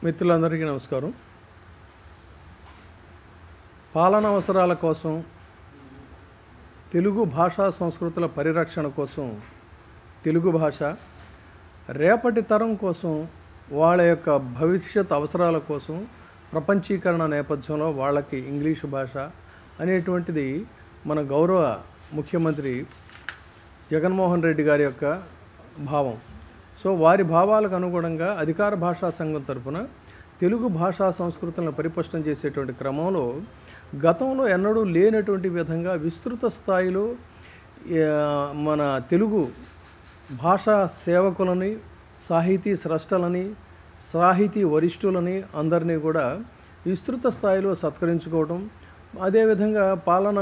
మిత్రులందరికీ నమస్కారం. పాలన అవసరాల కోసం, తెలుగు భాషా సంస్కృతుల పరిరక్షణ కోసం, తెలుగు భాష రేపటి తరం కోసం, వాళ్ళ యొక్క భవిష్యత్ అవసరాల కోసం ప్రపంచీకరణ నేపథ్యంలో వాళ్ళకి ఇంగ్లీషు భాష అనేటువంటిది మన గౌరవ ముఖ్యమంత్రి జగన్మోహన్ రెడ్డి గారి యొక్క భావం. సో వారి భావాలకు అనుగుణంగా అధికార భాషా సంఘం తరఫున తెలుగు భాషా సంస్కృతులను పరిపుష్టం చేసేటువంటి క్రమంలో గతంలో ఎన్నడూ లేనటువంటి విధంగా విస్తృత స్థాయిలో మన తెలుగు భాషా సేవకులని, సాహితీ స్రష్టలని, సాహితీ వరిష్ఠులని అందరినీ కూడా విస్తృత స్థాయిలో సత్కరించుకోవడం, అదేవిధంగా పాలన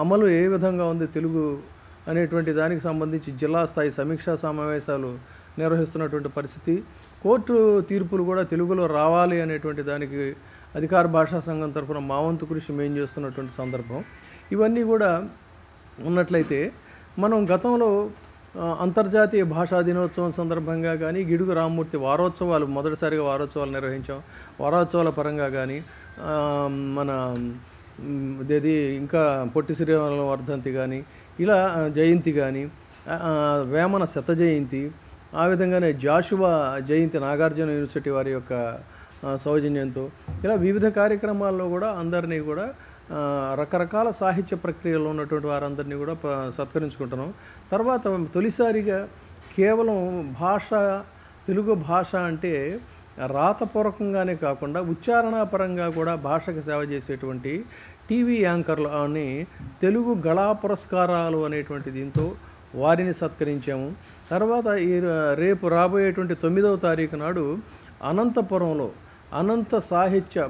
అమలు ఏ విధంగా ఉంది తెలుగు అనేటువంటి దానికి సంబంధించి జిల్లా స్థాయి సమీక్షా సమావేశాలు నిర్వహిస్తున్నటువంటి పరిస్థితి, కోర్టు తీర్పులు కూడా తెలుగులో రావాలి అనేటువంటి దానికి అధికార భాషా సంఘం తరఫున మా వంతు కృషి మేము చేస్తున్నటువంటి సందర్భం. ఇవన్నీ కూడా ఉన్నట్లయితే మనం గతంలో అంతర్జాతీయ భాషా దినోత్సవం సందర్భంగా కానీ, గిడుగు రామ్మూర్తి వారోత్సవాలు మొదటిసారిగా వారోత్సవాలు నిర్వహించాం. వారోత్సవాల పరంగా కానీ మన ఇదేది ఇంకా పొట్టి శ్రీరాముల వర్ధంతి కానీ, ఇలా జయంతి కానీ, వేమన శత జయంతి, ఆ విధంగానే జాషువా జయంతి నాగార్జున యూనివర్సిటీ వారి యొక్క సౌజన్యంతో ఇలా వివిధ కార్యక్రమాల్లో కూడా అందరినీ కూడా రకరకాల సాహిత్య ప్రక్రియలో ఉన్నటువంటి వారందరినీ కూడా సత్కరించుకుంటున్నాం. తర్వాత తొలిసారిగా కేవలం భాష, తెలుగు భాష అంటే రాతపూర్వకంగానే కాకుండా ఉచ్చారణాపరంగా కూడా భాషకు సేవ చేసేటువంటి టీవీ యాంకర్లు అని తెలుగు గళా పురస్కారాలు అనేటువంటి దీంతో వారిని సత్కరించాము. తర్వాత రేపు రాబోయేటువంటి 9వ తారీఖు నాడు అనంతపురంలో అనంత సాహిత్య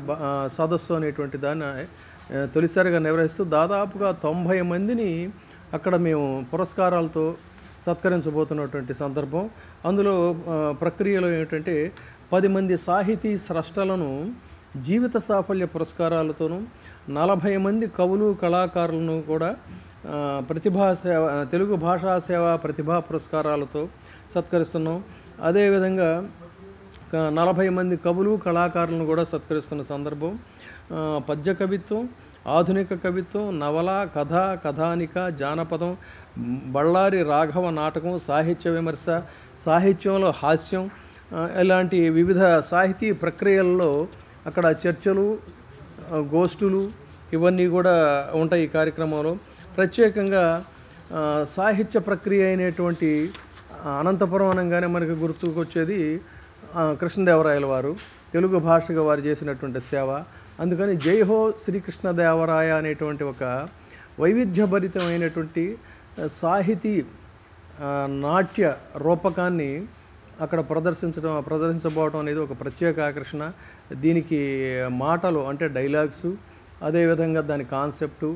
సదస్సు అనేటువంటి దాన్ని తొలిసారిగా నిర్వహిస్తూ దాదాపుగా 90 మందిని అక్కడ మేము పురస్కారాలతో సత్కరించబోతున్నటువంటి సందర్భం. అందులో ప్రక్రియలో ఏమిటంటే 10 మంది సాహితీ స్రష్టలను జీవిత సాఫల్య పురస్కారాలతోనూ, 40 మంది కవులు కళాకారులను కూడా ప్రతిభా సేవ, తెలుగు భాషా సేవ ప్రతిభా పురస్కారాలతో సత్కరిస్తున్నాం. అదేవిధంగా 40 మంది కవులు కళాకారులను కూడా సత్కరిస్తున్న సందర్భం. పద్య కవిత్వం, ఆధునిక కవిత్వం, నవల, కథ, కథానిక, జానపదం, బళ్ళారి రాఘవ నాటకం, సాహిత్య విమర్శ, సాహిత్యంలో హాస్యం, ఇలాంటి వివిధ సాహితీ ప్రక్రియల్లో అక్కడ చర్చలు, గోష్ఠులు ఇవన్నీ కూడా ఉంటాయి. ఈ కార్యక్రమంలో ప్రత్యేకంగా సాహిత్య ప్రక్రియ అయినటువంటి అనంతపురం అనగానే మనకు గుర్తుకొచ్చేది కృష్ణదేవరాయల వారు, తెలుగు భాషగా వారు చేసినటువంటి సేవ. అందుకని జై హో శ్రీకృష్ణదేవరాయ అనేటువంటి ఒక వైవిధ్యభరితమైనటువంటి సాహితీ నాట్య రూపకాన్ని అక్కడ ప్రదర్శించబోవడం అనేది ఒక ప్రత్యేక ఆకర్షణ. దీనికి మాటలు అంటే డైలాగ్సు, అదేవిధంగా దాని కాన్సెప్టు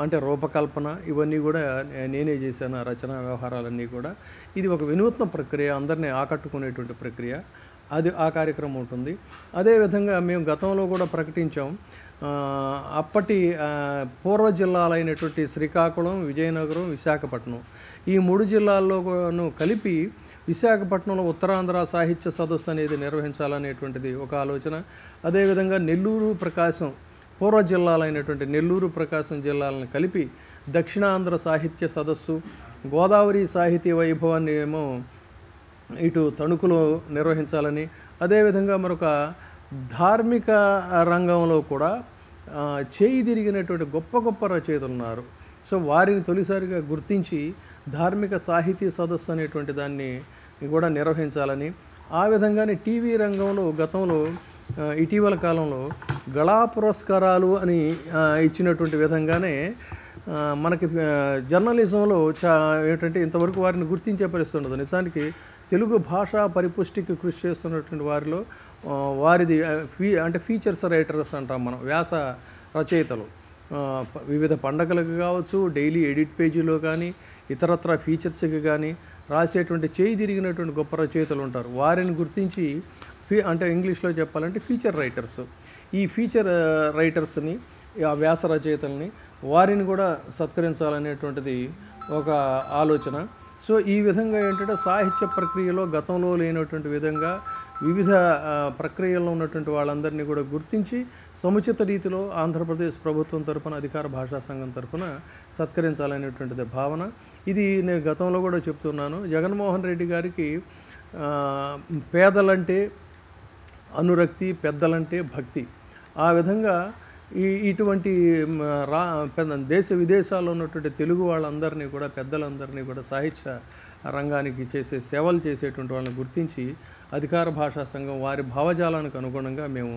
అంటే రూపకల్పన ఇవన్నీ కూడా నేనే చేశాను. ఆ రచనా వ్యవహారాలన్నీ కూడా ఇది ఒక వినూత్న ప్రక్రియ, అందరినీ ఆకట్టుకునేటువంటి ప్రక్రియ. అది ఆ కార్యక్రమం ఉంటుంది. అదేవిధంగా మేము గతంలో కూడా ప్రకటించాం, అప్పటి పూర్వ జిల్లాలైనటువంటి శ్రీకాకుళం, విజయనగరం, విశాఖపట్నం ఈ 3 జిల్లాల్లోనూ కలిపి విశాఖపట్నంలో ఉత్తరాంధ్ర సాహిత్య సదస్సు అనేది నిర్వహించాలనేటువంటిది ఒక ఆలోచన. అదేవిధంగా నెల్లూరు, ప్రకాశం పూర్వ జిల్లాలైనటువంటి నెల్లూరు, ప్రకాశం జిల్లాలను కలిపి దక్షిణాంధ్ర సాహిత్య సదస్సు, గోదావరి సాహితీ వైభవాన్ని ఏమో ఇటు తణుకులో నిర్వహించాలని, అదేవిధంగా మరొక ధార్మిక రంగంలో కూడా చేయి తిరిగినటువంటి గొప్ప గొప్ప రచయితలు ఉన్నారు. సో వారిని తొలిసారిగా గుర్తించి ధార్మిక సాహితీ సదస్సు అనేటువంటి దాన్ని కూడా నిర్వహించాలని, ఆ విధంగానే టీవీ రంగంలో గతంలో ఇటీవల కాలంలో గళా పురస్కారాలు అని ఇచ్చినటువంటి విధంగానే మనకి జర్నలిజంలో ఏంటంటే ఇంతవరకు వారిని గుర్తించే పరిస్థితి ఉండదు. నిజానికి తెలుగు భాషా పరిపుష్టికి కృషి చేస్తున్నటువంటి వారిలో వారిది అంటే ఫీచర్స్ రైటర్స్ అంటాం మనం, వ్యాస రచయితలు. వివిధ పండగలకు కావచ్చు, డైలీ ఎడిట్ పేజీలో కానీ, ఇతరత్ర ఫీచర్స్కి కానీ రాసేటువంటి చేయి తిరిగినటువంటి గొప్ప రచయితలు ఉంటారు. వారిని గుర్తించి అంటే ఇంగ్లీష్లో చెప్పాలంటే ఫీచర్ రైటర్స్, ఈ ఫీచర్ రైటర్స్ని, ఆ వ్యాస రచయితల్ని వారిని కూడా సత్కరించాలనేటువంటిది ఒక ఆలోచన. సో ఈ విధంగా ఏంటంటే సాహిత్య ప్రక్రియలో గతంలో లేనటువంటి విధంగా వివిధ ప్రక్రియల్లో ఉన్నటువంటి వాళ్ళందరినీ కూడా గుర్తించి సముచిత రీతిలో ఆంధ్రప్రదేశ్ ప్రభుత్వం తరపున అధికార భాషా సంఘం తరపున సత్కరించాలనేటువంటిది భావన. ఇది నేను గతంలో కూడా చెప్తున్నాను. జగన్మోహన్ రెడ్డి గారికి పేదలంటే అనురక్తి, పెద్దలంటే భక్తి. ఆ విధంగా ఇటువంటి దేశ విదేశాల్లో ఉన్నటువంటి తెలుగు వాళ్ళందరినీ కూడా, పెద్దలందరినీ కూడా సాహిత్య రంగానికి చేసే సేవలు చేసేటువంటి వాళ్ళని గుర్తించి అధికార భాషా సంఘం వారి భావజాలానికి అనుగుణంగా మేము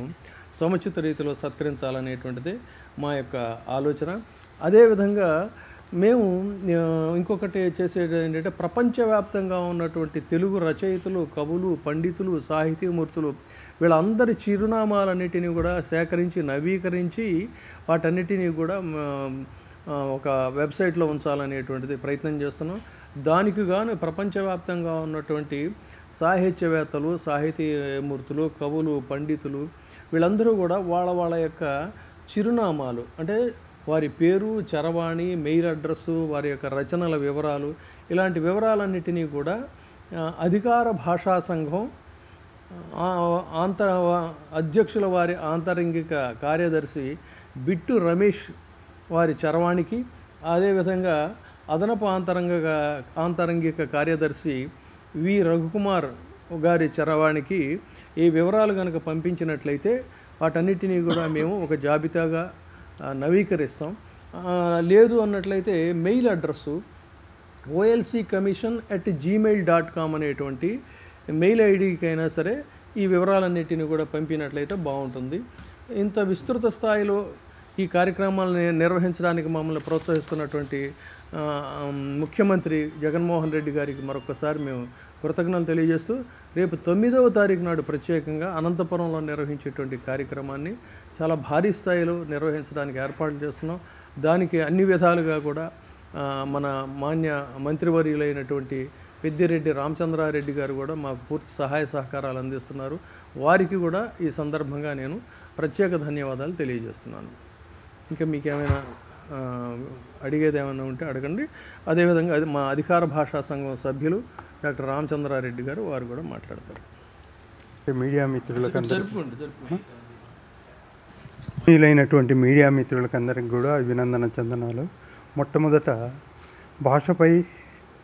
సముచిత రీతిలో సత్కరించాలనేటువంటిది మా యొక్క ఆలోచన. అదేవిధంగా మేము ఇంకొకటి చేసేది ఏంటంటే, ప్రపంచవ్యాప్తంగా ఉన్నటువంటి తెలుగు రచయితలు, కవులు, పండితులు, సాహితీమూర్తులు వీళ్ళందరి చిరునామాలన్నిటినీ కూడా సేకరించి, నవీకరించి వాటన్నిటినీ కూడా ఒక వెబ్సైట్లో ఉంచాలనేటువంటిది ప్రయత్నం చేస్తున్నాం. దానికి గాను ప్రపంచవ్యాప్తంగా ఉన్నటువంటి సాహిత్యవేత్తలు, సాహితీమూర్తులు, కవులు, పండితులు వీళ్ళందరూ కూడా వాళ్ళ యొక్క చిరునామాలు, అంటే వారి పేరు, చరవాణి, మెయిల్ అడ్రస్సు, వారి యొక్క రచనల వివరాలు, ఇలాంటి వివరాలన్నిటినీ కూడా అధికార భాషా సంఘం అధ్యక్షుల వారి ఆంతరంగిక కార్యదర్శి బిట్టు రమేష్ వారి చరవాణికి, అదేవిధంగా అదనపు ఆంతరంగిక కార్యదర్శి వి రఘుకుమార్ గారి చరవాణికి ఈ వివరాలు కనుక పంపించినట్లయితే వాటన్నిటినీ కూడా మేము ఒక జాబితాగా నవీకరిస్తాం. లేదు మెయిల్ అడ్రస్సు olccommission@gmail.com అనేటువంటి మెయిల్ ఐడికైనా సరే ఈ వివరాలన్నిటిని కూడా పంపినట్లయితే బాగుంటుంది. ఇంత విస్తృత స్థాయిలో ఈ కార్యక్రమాలను నిర్వహించడానికి మమ్మల్ని ప్రోత్సహిస్తున్నటువంటి ముఖ్యమంత్రి జగన్మోహన్ రెడ్డి గారికి మరొకసారి మేము కృతజ్ఞతలు తెలియజేస్తూ, రేపు 9వ తారీఖు నాడు ప్రత్యేకంగా అనంతపురంలో నిర్వహించేటువంటి కార్యక్రమాన్ని చాలా భారీ స్థాయిలో నిర్వహించడానికి ఏర్పాట్లు చేస్తున్నాం. దానికి అన్ని విధాలుగా కూడా మన మాన్య మంత్రివర్యులైనటువంటి పెద్దిరెడ్డి రామచంద్రారెడ్డి గారు కూడా మాకు పూర్తి సహాయ సహకారాలు అందిస్తున్నారు. వారికి కూడా ఈ సందర్భంగా నేను ప్రత్యేక ధన్యవాదాలు తెలియజేస్తున్నాను. ఇంకా మీకేమైనా అడిగేది ఏమైనా ఉంటే అడగండి. అదేవిధంగా మా అధికార భాషా సంఘం సభ్యులు డాక్టర్ రామచంద్రారెడ్డి గారు వారు కూడా మాట్లాడతారు. మీడియా మిత్రులైనటువంటి మీడియా మిత్రులకందరికి కూడా అభినందన చందనాలు. మొట్టమొదట భాషపై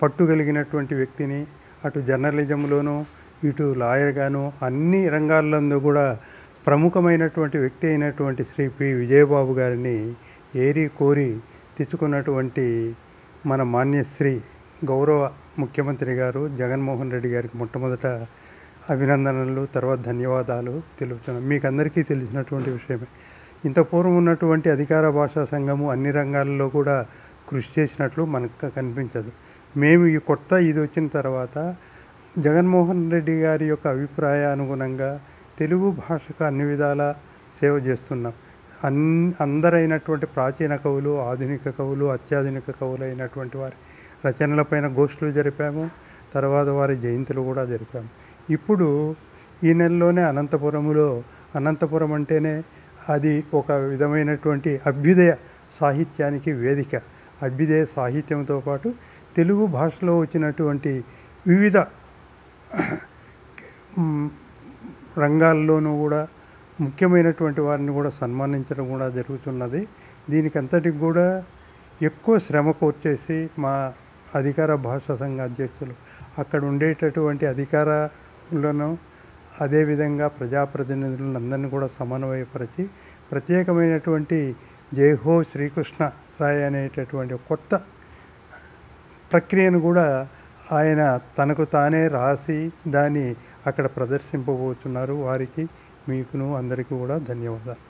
పట్టు కలిగినటువంటి వ్యక్తిని, అటు జర్నలిజంలోనూ ఇటు లాయర్గాను అన్ని రంగాల్లో కూడా ప్రముఖమైనటువంటి వ్యక్తి అయినటువంటి శ్రీ పి విజయబాబు గారిని ఏరి కోరి తెచ్చుకున్నటువంటి మన మాన్యశ్రీ గౌరవ ముఖ్యమంత్రి గారు జగన్మోహన్ రెడ్డి గారికి మొట్టమొదట అభినందనలు, తర్వాత ధన్యవాదాలు తెలుపుతున్నాం. మీకు అందరికీ తెలిసినటువంటి విషయమే. ఇంత పూర్వం ఉన్నటువంటి అధికార భాషా సంఘము అన్ని రంగాల్లో కూడా కృషి చేసినట్లు మనకు కనిపించదు. మేము ఈ కొత్త ఇది వచ్చిన తర్వాత జగన్మోహన్ రెడ్డి గారి యొక్క అభిప్రాయానుగుణంగా తెలుగు భాషకు అన్ని విధాల సేవ చేస్తున్నాం. అందరైనటువంటి ప్రాచీన కవులు, ఆధునిక కవులు, అత్యాధునిక కవులు అయినటువంటి వారి రచనలపైన గోష్ఠులు జరిపాము. తర్వాత వారి జయంతులు కూడా జరిపాము. ఇప్పుడు ఈ నెలలోనే అనంతపురం అంటేనే అది ఒక విధమైనటువంటి అభ్యుదయ సాహిత్యానికి వేదిక. అభ్యుదయ సాహిత్యంతో పాటు తెలుగు భాషలో వచ్చినటువంటి వివిధ రంగాల్లోనూ కూడా ముఖ్యమైనటువంటి వారిని కూడా సన్మానించడం కూడా జరుగుతున్నది. దీనికంతటికి కూడా ఎక్కువ శ్రమ కోర్చేసి మా అధికార భాషా సంఘ అధ్యక్షులు అక్కడ ఉండేటటువంటి అధికారులను, అదేవిధంగా ప్రజాప్రతినిధులను అందరినీ కూడా సమన్వయపరిచి ప్రత్యేకమైనటువంటి జైహో శ్రీకృష్ణ రాయ్ అనేటటువంటి కొత్త ప్రక్రియను కూడా ఆయన తనకు తానే రాసి దాన్ని అక్కడ ప్రదర్శింపబోతున్నారు. వారికి మీకును అందరికీ కూడా ధన్యవాదాలు.